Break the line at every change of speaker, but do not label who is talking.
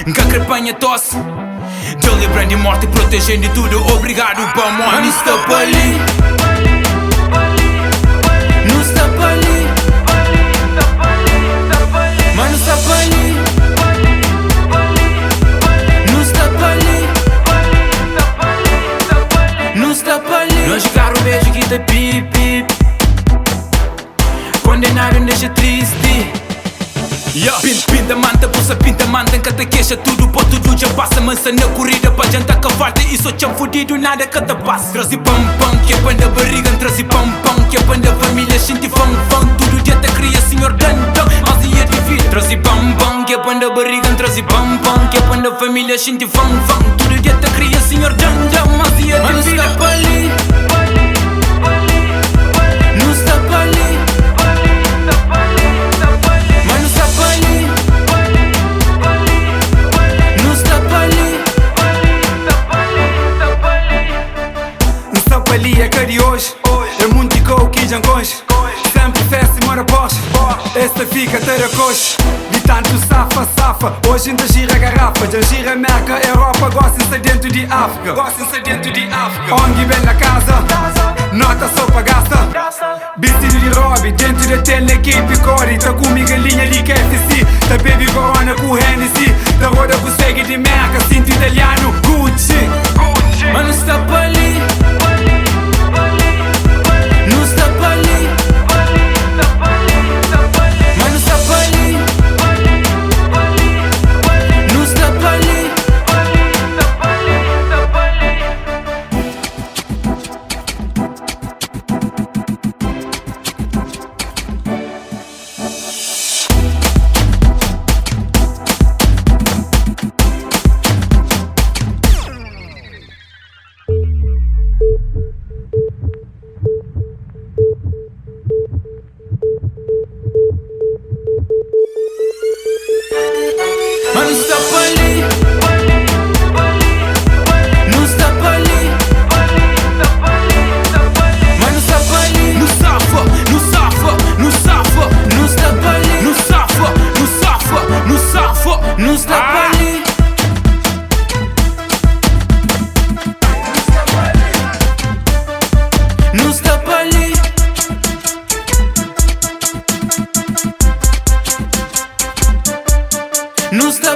Nunca crepanha tosse Te livrando de morte e protegendo de tudo. Obrigado, Bamon. Não está para ali. Não está para ali. Mano, está para ali. Não está para ali. Não está para ali. Nós jogar o beijo que dá pip, pip. Condenado deixa triste. Pinta manta, pulsa pinta manta, nunca te queixa, tudo pô, tudo já passa. Mansa na corrida pra jantar com a farta. E só te fudido, nada que te passa. Trazi pam pam, que é panda barriga. Trazi pam pam, que é panda família. Shinti fam fam, tudo dia te cria, senhor dandão. Mas ia difícil. Trazi pam pam, que é panda barriga. Trazi pam pam, que é panda família. Shinti fam fam, tudo dia te cria, senhor dandão. Mas ia difícil. Mano, está para ali. Não está para ali.
É que de hoje é muito igual que já conche. Sempre festa e mora pós. Esta fica ter a coxa. De tanto safa, safa. Hoje ainda gira a garrafa. Já gira a Meca, Europa. Gostem-se dentro de África. Gostem-se dentro de África. Onde vem na casa, nota só pra gasta. Vestido de Robbie, dentro da tela equipe Cori. Tá comigo a linha de KFC. Tá baby Corona com Hennessy. Da roda com segue de Meca. Cinto italiano, Gucci.
Mano, está para ali. Não está para ali. Mano, está para ali. Não está para ali. Mano, está para ali. Não está para ali. Mano, está para ali. Não safa, não safa, não safa. Não está para ali. Não safa, não safa, não safa. Não está para ali. Não está para ali. Não está